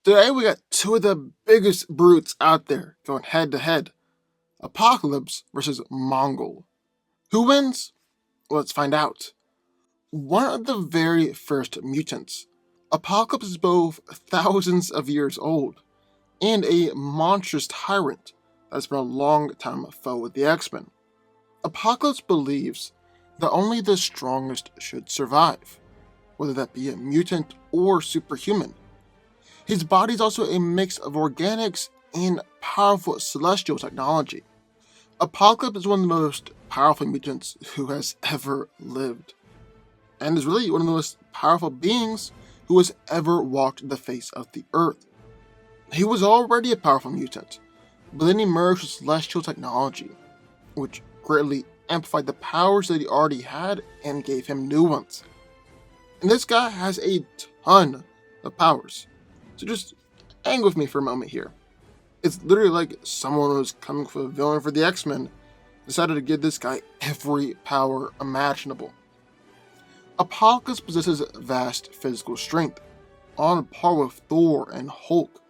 Today we got two of the biggest brutes out there going head to head. Apocalypse versus Mongul. Who wins? Let's find out. One of the very first mutants, Apocalypse is both thousands of years old and a monstrous tyrant that's been a long time foe with the X-Men. Apocalypse believes that only the strongest should survive, whether that be a mutant or superhuman. His body is also a mix of organics and powerful celestial technology. Apocalypse is one of the most powerful mutants who has ever lived, and is really one of the most powerful beings who has ever walked the face of the earth. He was already a powerful mutant, but then he merged with celestial technology, which greatly amplified the powers that he already had and gave him new ones. And this guy has a ton of powers. So just hang with me for a moment here. It's literally like someone who's coming for a villain for the X-Men decided to give this guy every power imaginable. Apocalypse possesses vast physical strength, on par with Thor and Hulk,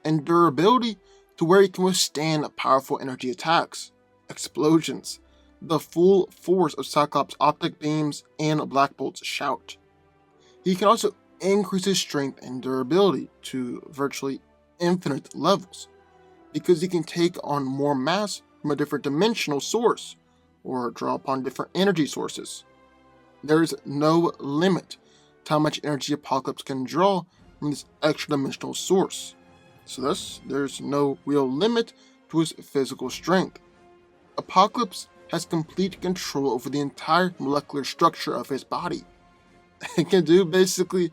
and durability to where he can withstand powerful energy attacks, explosions, the full force of Cyclops' optic beams, and Black Bolt's shout. He can also increase his strength and durability to virtually infinite levels, because he can take on more mass from a different dimensional source, or draw upon different energy sources. There is no limit to how much energy Apocalypse can draw from this extra dimensional source, so thus there's no real limit to his physical strength. Apocalypse has complete control over the entire molecular structure of his body, and can do basically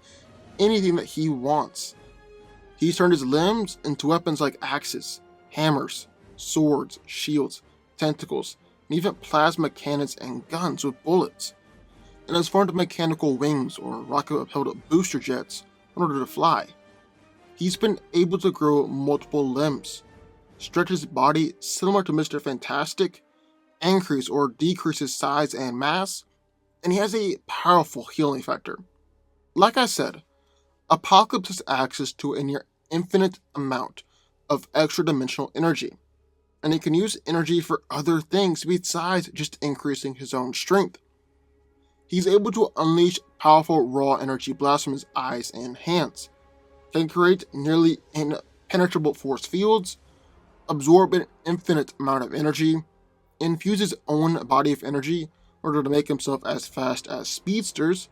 anything that he wants. He's turned his limbs into weapons like axes, hammers, swords, shields, tentacles, and even plasma cannons and guns with bullets, and has formed mechanical wings or rocket-propelled booster jets in order to fly. He's been able to grow multiple limbs, stretch his body similar to Mr. Fantastic, increase or decrease his size and mass, and he has a powerful healing factor. Like I said, Apocalypse has access to a near infinite amount of extra dimensional energy, and he can use energy for other things besides just increasing his own strength. He's able to unleash powerful raw energy blasts from his eyes and hands, can create nearly impenetrable force fields, absorb an infinite amount of energy, infuse his own body of energy in order to make himself as fast as speedsters,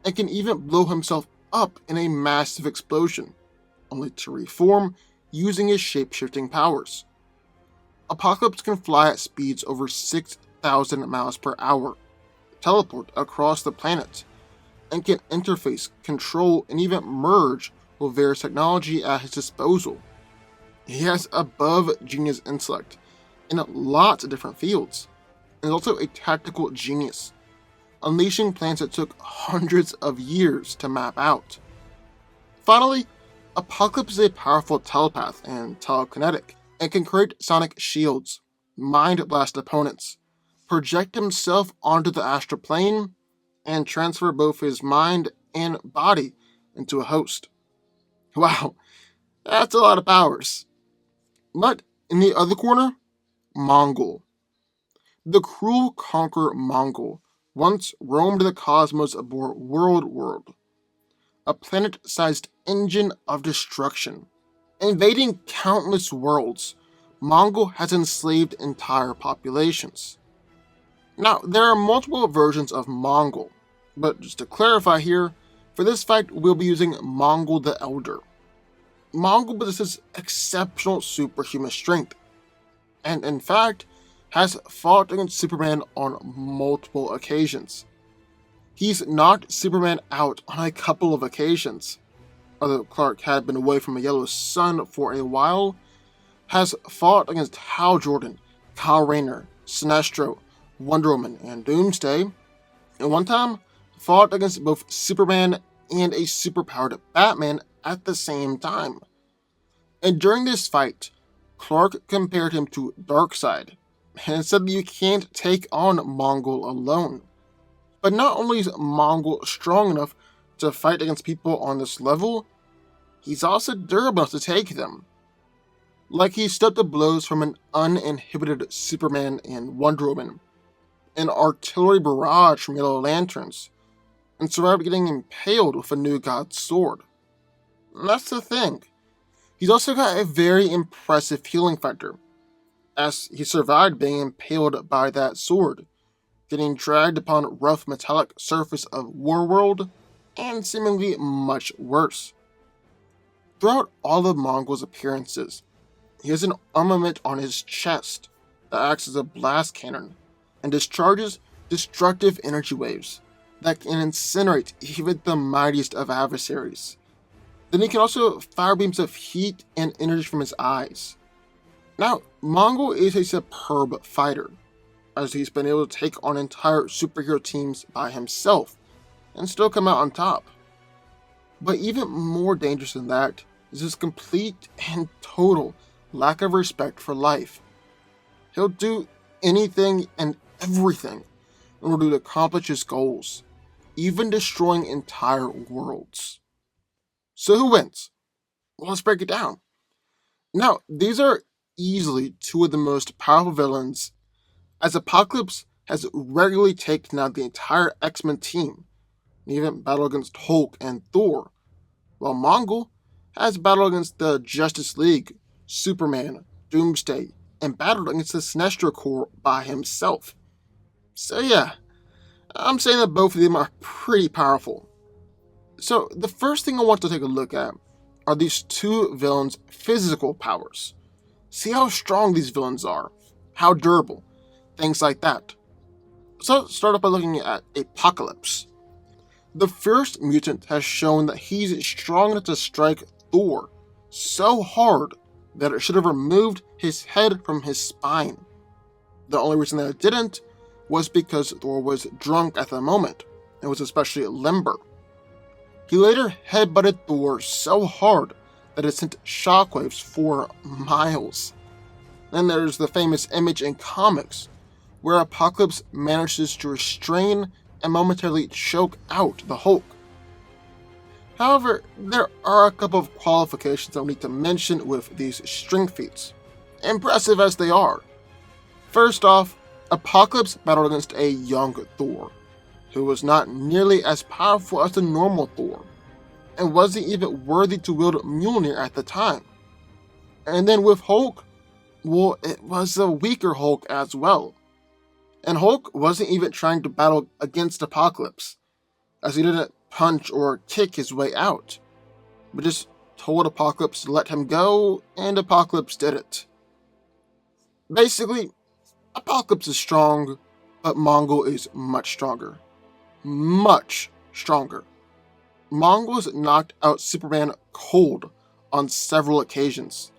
and can even blow himself up in a massive explosion, only to reform using his shape-shifting powers. Apocalypse can fly at speeds over 6,000 miles per hour, teleport across the planet, and can interface, control, and even merge with various technology at his disposal. He has above genius intellect in lots of different fields, and is also a tactical genius, unleashing plans that took hundreds of years to map out. Finally, Apocalypse is a powerful telepath and telekinetic, and can create sonic shields, mind blast opponents, project himself onto the astral plane, and transfer both his mind and body into a host. Wow, that's a lot of powers. But in the other corner, Mongul. The cruel conqueror Mongul once roamed the cosmos aboard World, a planet-sized engine of destruction. Invading countless worlds, Mongul has enslaved entire populations. Now, there are multiple versions of Mongul, but just to clarify here, for this fight we'll be using Mongul the Elder. Mongul possesses exceptional superhuman strength, and in fact, has fought against Superman on multiple occasions. He's knocked Superman out on a couple of occasions. Although Clark had been away from a yellow sun for a while, has fought against Hal Jordan, Kyle Rayner, Sinestro, Wonder Woman, and Doomsday, and one time fought against both Superman and a superpowered Batman at the same time. And during this fight, Clark compared him to Darkseid, and said that you can't take on Mongul alone. But not only is Mongul strong enough to fight against people on this level, he's also durable enough to take them. Like he stood the blows from an uninhibited Superman and Wonder Woman, an artillery barrage from Yellow Lanterns, and survived getting impaled with a New God's sword. And that's the thing. He's also got a very impressive healing factor, as he survived being impaled by that sword, getting dragged upon rough metallic surface of Warworld, and seemingly much worse. Throughout all of Mongul's appearances, he has an armament on his chest that acts as a blast cannon and discharges destructive energy waves that can incinerate even the mightiest of adversaries. Then he can also fire beams of heat and energy from his eyes. Now, Mongul is a superb fighter, as he's been able to take on entire superhero teams by himself and still come out on top. But even more dangerous than that is his complete and total lack of respect for life. He'll do anything and everything in order to accomplish his goals, even destroying entire worlds. So who wins? Well, let's break it down. Now, these are easily two of the most powerful villains, as Apocalypse has regularly taken out the entire X-Men team, and even battled against Hulk and Thor, while Mongul has battled against the Justice League, Superman, Doomsday, and battled against the Sinestro Corps by himself. So yeah, I'm saying that both of them are pretty powerful. So the first thing I want to take a look at are these two villains' physical powers. See how strong these villains are, how durable, things like that. So let's start off by looking at Apocalypse. The first mutant has shown that he's strong enough to strike Thor so hard that it should have removed his head from his spine. The only reason that it didn't was because Thor was drunk at the moment and was especially limber. He later headbutted Thor so hard that it sent shockwaves for miles. Then there's the famous image in comics where Apocalypse manages to restrain and momentarily choke out the Hulk. However, there are a couple of qualifications I'll need to mention with these strength feats, impressive as they are. First off, Apocalypse battled against a young Thor, who was not nearly as powerful as the normal Thor, and wasn't even worthy to wield Mjolnir at the time. And then with Hulk, well, it was a weaker Hulk as well. And Hulk wasn't even trying to battle against Apocalypse, as he didn't punch or kick his way out, but just told Apocalypse to let him go, and Apocalypse did it. Basically, Apocalypse is strong, but Mongul is much stronger. Much stronger. Mongul's knocked out Superman cold on several occasions.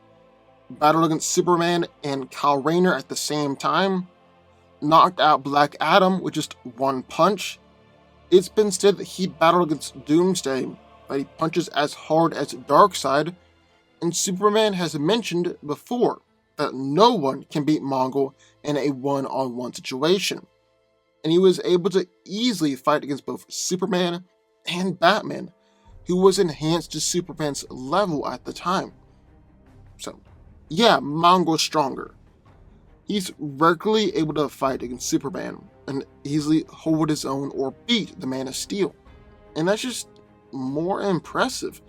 Battled against Superman and Kyle Rayner at the same time. Knocked out Black Adam with just one punch. It's been said that he battled against Doomsday, but he punches as hard as Darkseid, and Superman has mentioned before that no one can beat Mongul in a one-on-one situation, and he was able to easily fight against both Superman and Batman, who was enhanced to Superman's level at the time. So, yeah, Mongul's stronger. He's regularly able to fight against Superman and easily hold his own or beat the Man of Steel, and that's just more impressive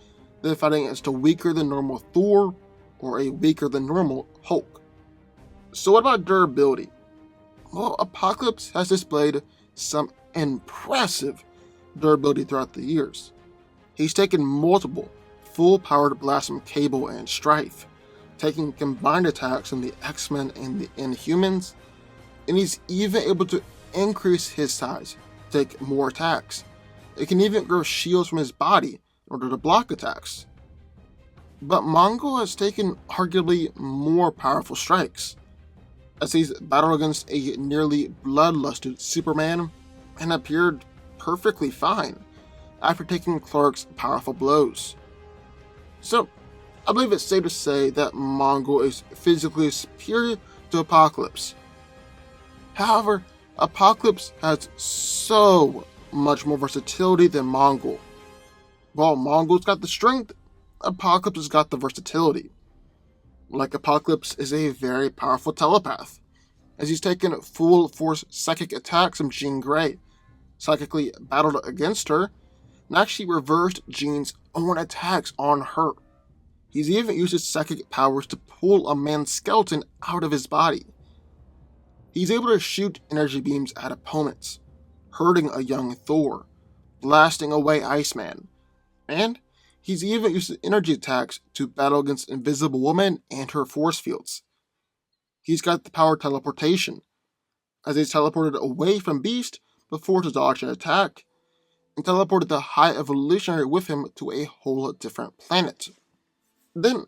than fighting against a weaker than normal Thor or a weaker than normal Hulk. So what about durability? Well, Apocalypse has displayed some impressive durability throughout the years. He's taken multiple full-powered blasts from Cable and Strife, taking combined attacks from the X-Men and the Inhumans, and he's even able to increase his size, take more attacks. It can even grow shields from his body in order to block attacks. But Mongul has taken arguably more powerful strikes, as he's battled against a nearly bloodlusted Superman and appeared perfectly fine after taking Clark's powerful blows. So, I believe it's safe to say that Mongul is physically superior to Apocalypse. However, Apocalypse has so much more versatility than Mongul. While Mongul's got the strength, Apocalypse has got the versatility. Like Apocalypse is a very powerful telepath, as he's taken full force psychic attacks from Jean Grey, psychically battled against her, and actually reversed Jean's own attacks on her. He's even used his psychic powers to pull a man's skeleton out of his body. He's able to shoot energy beams at opponents, hurting a young Thor, blasting away Iceman, and he's even used energy attacks to battle against Invisible Woman and her force fields. He's got the power of teleportation, as he's teleported away from Beast before to dodge an attack, and teleported the High Evolutionary with him to a whole different planet. Then,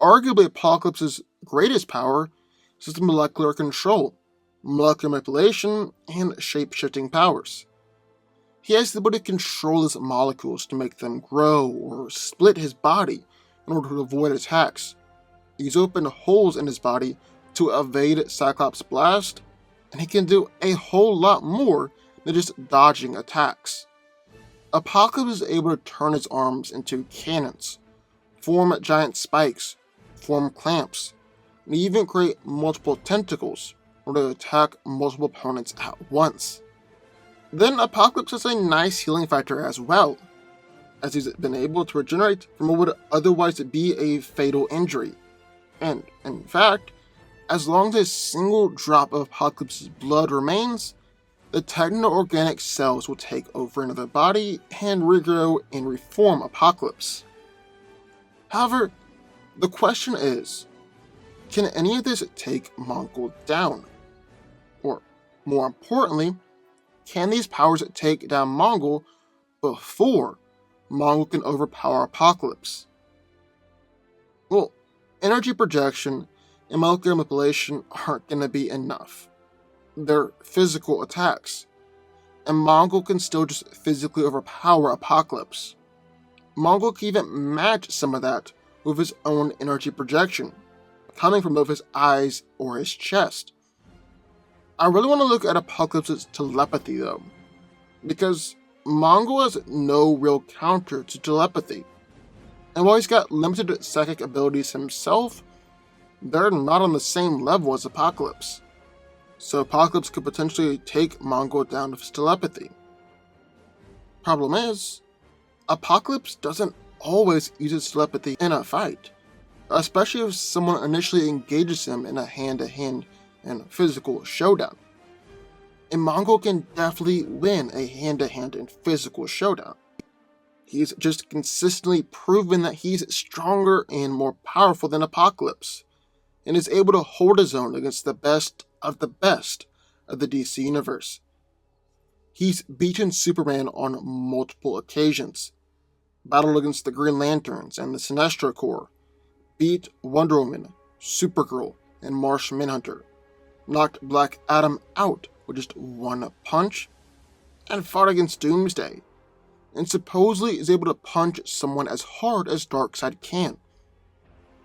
arguably Apocalypse's greatest power is his molecular control, molecular manipulation, and shape-shifting powers. He has the ability to control his molecules to make them grow or split his body in order to avoid attacks. He's opened holes in his body to evade Cyclops' blast, and he can do a whole lot more than just dodging attacks. Apocalypse is able to turn his arms into cannons, form giant spikes, form clamps, and even create multiple tentacles in order to attack multiple opponents at once. Then Apocalypse has a nice healing factor as well, as he's been able to regenerate from what would otherwise be a fatal injury. And, in fact, as long as a single drop of Apocalypse's blood remains, the techno-organic cells will take over another body and regrow and reform Apocalypse. However, the question is, can any of this take Mongul down? Or, more importantly, can these powers take down Mongul before Mongul can overpower Apocalypse? Well, energy projection and molecular manipulation aren't going to be enough. They're physical attacks, and Mongul can still just physically overpower Apocalypse. Mongul can even match some of that with his own energy projection, coming from both his eyes or his chest. I really want to look at Apocalypse's telepathy though, because Mongul has no real counter to telepathy, and while he's got limited psychic abilities himself, they're not on the same level as Apocalypse. So Apocalypse could potentially take Mongul down with his telepathy. Problem is, Apocalypse doesn't always use his telepathy in a fight, especially if someone initially engages him in a hand-to-hand and physical showdown. And Mongul can definitely win a hand-to-hand and physical showdown. He's just consistently proven that he's stronger and more powerful than Apocalypse, and is able to hold his own against the best of the DC Universe. He's beaten Superman on multiple occasions, battled against the Green Lanterns and the Sinestro Corps, beat Wonder Woman, Supergirl, and Martian Manhunter, knocked Black Adam out with just one punch, and fought against Doomsday, and supposedly is able to punch someone as hard as Darkseid can.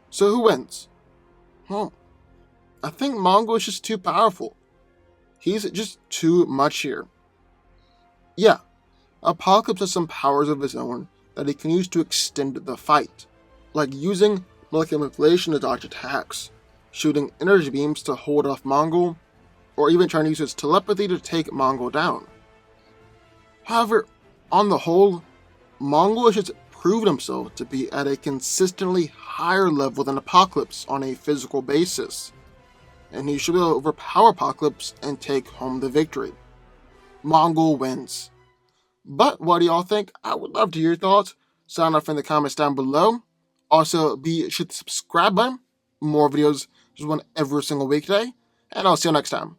So who wins? Well, I think Mongul is just too powerful. He's just too much here. Yeah, Apocalypse has some powers of his own that he can use to extend the fight, like using molecular manipulation to dodge attacks, shooting energy beams to hold off Mongul, or even trying to use his telepathy to take Mongul down. However, on the whole, Mongul has just proven himself to be at a consistently higher level than Apocalypse on a physical basis, and he should be able to overpower Apocalypse and take home the victory. Mongul wins. But what do y'all think? I would love to hear your thoughts. Sound off in the comments down below. Also, be sure to subscribe button. More videos, just one every single weekday. And I'll see you next time.